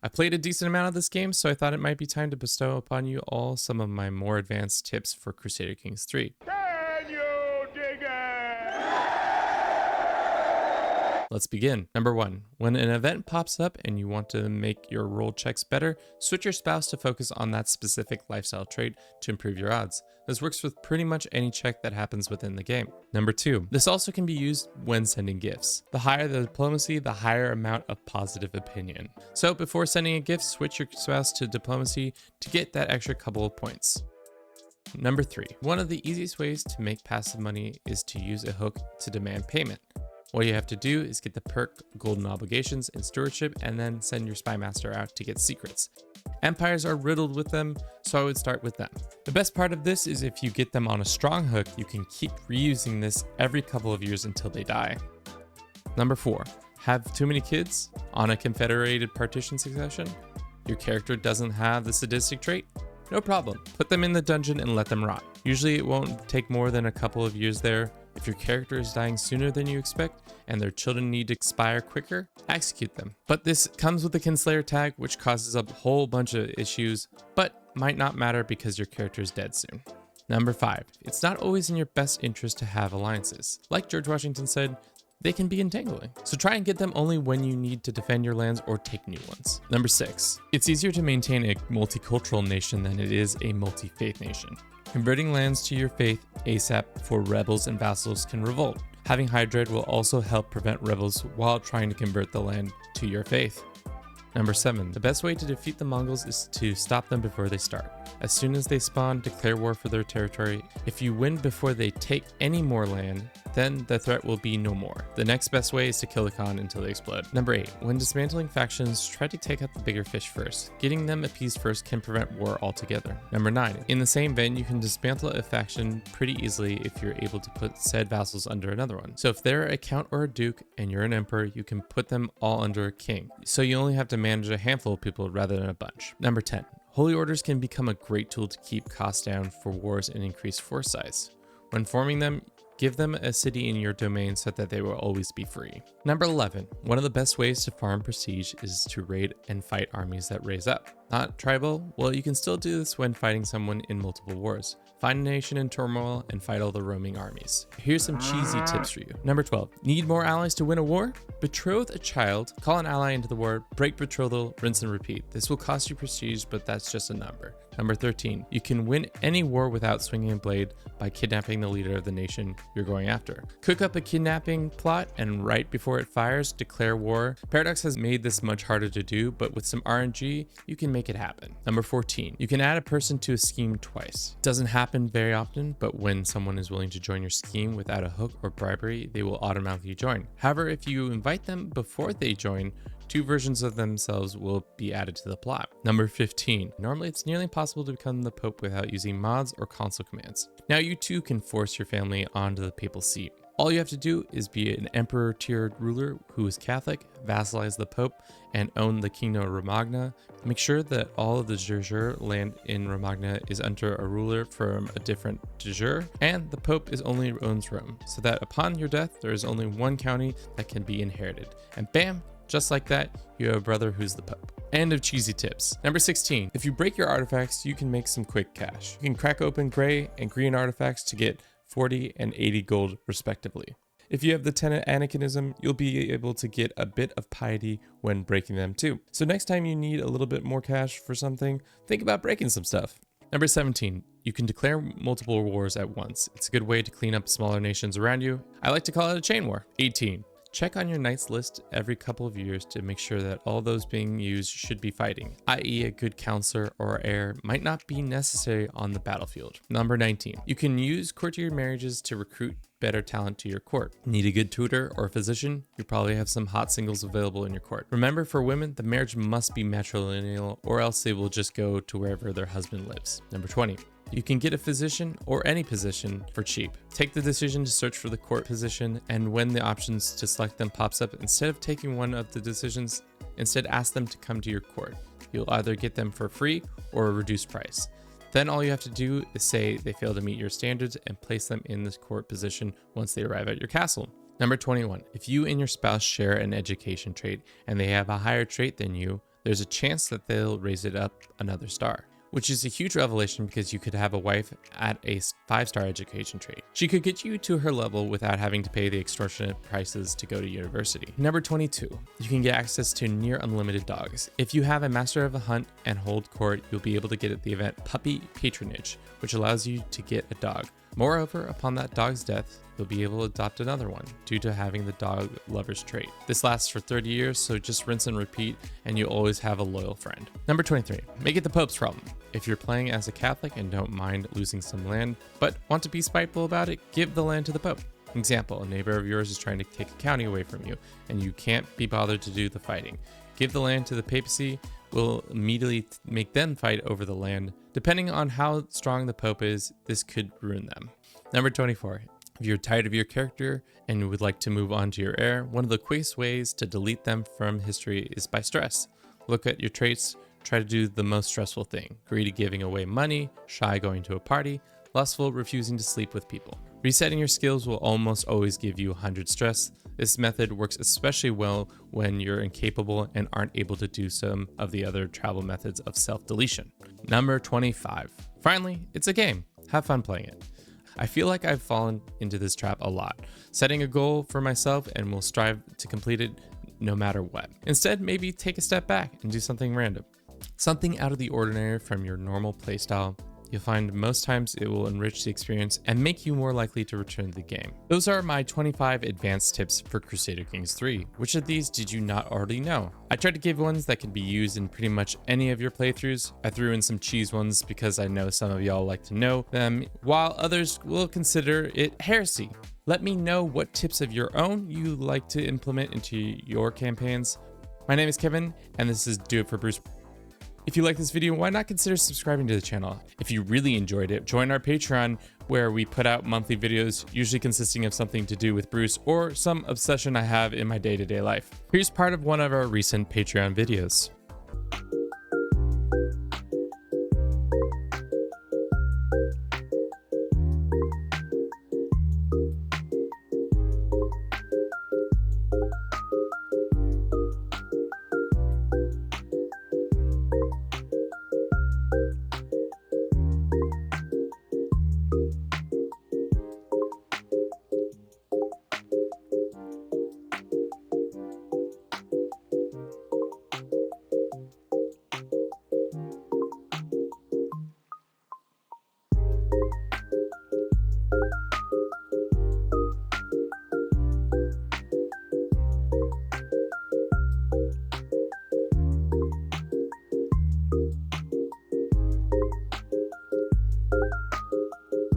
I played a decent amount of this game, so I thought it might be time to bestow upon you all some of my more advanced tips for Crusader Kings 3. Can you dig it? Let's begin. Number 1. When an event pops up and you want to make your roll checks better, switch your spouse to focus on that specific lifestyle trait to improve your odds. This works with pretty much any check that happens within the game. Number 2. This also can be used when sending gifts. The higher the diplomacy, the higher amount of positive opinion. So before sending a gift, switch your spouse to diplomacy to get that extra couple of points. Number 3. One of the easiest ways to make passive money is to use a hook to demand payment. All you have to do is get the perk Golden Obligations and Stewardship and then send your Spy Master out to get secrets. Empires are riddled with them, so I would start with them. The best part of this is if you get them on a strong hook, you can keep reusing this every couple of years until they die. Number 4. Have too many kids on a confederated partition succession? Your character doesn't have the sadistic trait? No problem. Put them in the dungeon and let them rot. Usually it won't take more than a couple of years there. If your character is dying sooner than you expect and their children need to expire quicker, execute them. But this comes with the Kinslayer tag, which causes a whole bunch of issues, but might not matter because your character is dead soon. Number 5. It's not always in your best interest to have alliances. Like George Washington said, they can be entangling. So try and get them only when you need to defend your lands or take new ones. Number 6. It's easier to maintain a multicultural nation than it is a multi-faith nation. Converting lands to your faith ASAP for rebels and vassals can revolt. Having High Dread will also help prevent rebels while trying to convert the land to your faith. Number 7. The best way to defeat the Mongols is to stop them before they start. As soon as they spawn, declare war for their territory. If you win before they take any more land, then the threat will be no more. The next best way is to kill the Khan until they explode. Number 8. When dismantling factions, try to take out the bigger fish first. Getting them appeased first can prevent war altogether. Number 9. In the same vein, you can dismantle a faction pretty easily if you're able to put said vassals under another one. So if they're a count or a duke and you're an emperor, you can put them all under a king. So you only have to manage a handful of people rather than a bunch. Number 10. Holy orders can become a great tool to keep costs down for wars and increase force size. When forming them, give them a city in your domain so that they will always be free. Number 11. One of the best ways to farm prestige is to raid and fight armies that raise up. Not tribal? Well, you can still do this when fighting someone in multiple wars. Find a nation in turmoil and fight all the roaming armies. Here's some cheesy tips for you. Number 12. Need more allies to win a war? Betroth a child, call an ally into the war, break betrothal, rinse and repeat. This will cost you prestige, but that's just a number. Number 13. You can win any war without swinging a blade by kidnapping the leader of the nation you're going after. Cook up a kidnapping plot and right before it fires, declare war. Paradox has made this much harder to do, but with some RNG, you can make it happen. Number 14. You can add a person to a scheme twice. It doesn't happen very often, but when someone is willing to join your scheme without a hook or bribery, they will automatically join. However, if you invite them before they join, 2 versions of themselves will be added to the plot. Number 15. Normally it's nearly impossible to become the Pope without using mods or console commands. Now you too can force your family onto the papal seat. All you have to do is be an emperor-tiered ruler who is Catholic, vassalize the Pope, and own the Kingdom of Romagna. Make sure that all of the de jure land in Romagna is under a ruler from a different de jure, and the Pope only owns Rome, so that upon your death, there is only one county that can be inherited. And bam, just like that, you have a brother who's the Pope. End of cheesy tips. Number 16. If you break your artifacts, you can make some quick cash. You can crack open gray and green artifacts to get 40 and 80 gold respectively. If you have the tenet Anakinism, you'll be able to get a bit of piety when breaking them too. So next time you need a little bit more cash for something, think about breaking some stuff. Number 17. You can declare multiple wars at once. It's a good way to clean up smaller nations around you. I like to call it a chain war. 18. Check on your knights list every couple of years to make sure that all those being used should be fighting, i.e. a good counselor or heir might not be necessary on the battlefield. Number 19. You can use courtier marriages to recruit better talent to your court. Need a good tutor or physician? You probably have some hot singles available in your court. Remember, for women, the marriage must be matrilineal or else they will just go to wherever their husband lives. Number 20. You can get a physician or any position for cheap. Take the decision to search for the court position, and when the options to select them pops up, instead of taking one of the decisions, instead ask them to come to your court. You'll either get them for free or a reduced price. Then all you have to do is say they fail to meet your standards and place them in this court position once they arrive at your castle. Number 21. If you and your spouse share an education trait and they have a higher trait than you, there's a chance that they'll raise it up another star, which is a huge revelation because you could have a wife at a 5-star education trait. She could get you to her level without having to pay the extortionate prices to go to university. Number 22, you can get access to near unlimited dogs. If you have a master of a hunt and hold court, you'll be able to get at the event Puppy Patronage, which allows you to get a dog. Moreover, upon that dog's death, you'll be able to adopt another one due to having the dog lover's trait. This lasts for 30 years, so just rinse and repeat, and you'll always have a loyal friend. Number 23, make it the Pope's problem. If you're playing as a Catholic and don't mind losing some land, but want to be spiteful about it, give the land to the Pope. Example, a neighbor of yours is trying to take a county away from you, and you can't be bothered to do the fighting. Give the land to the papacy, will immediately make them fight over the land. Depending on how strong the Pope is, this could ruin them. Number 24. If you're tired of your character and would like to move on to your heir, one of the quickest ways to delete them from history is by stress. Look at your traits, try to do the most stressful thing. Greedy giving away money, shy going to a party, lustful refusing to sleep with people. Resetting your skills will almost always give you 100 stress. This method works especially well when you're incapable and aren't able to do some of the other travel methods of self-deletion. Number 25. Finally, it's a game. Have fun playing it. I feel like I've fallen into this trap a lot, setting a goal for myself and will strive to complete it no matter what. Instead, maybe take a step back and do something random. Something out of the ordinary from your normal playstyle. You'll find most times it will enrich the experience and make you more likely to return to the game. Those are my 25 advanced tips for Crusader Kings 3. Which of these did you not already know? I tried to give ones that could be used in pretty much any of your playthroughs. I threw in some cheese ones because I know some of y'all like to know them, while others will consider it heresy. Let me know what tips of your own you like to implement into your campaigns. My name is Kevin, and this is Do It for Bruce. If you like this video, why not consider subscribing to the channel? If you really enjoyed it, join our Patreon where we put out monthly videos, usually consisting of something to do with Bruce or some obsession I have in my day-to-day life. Here's part of one of our recent Patreon videos.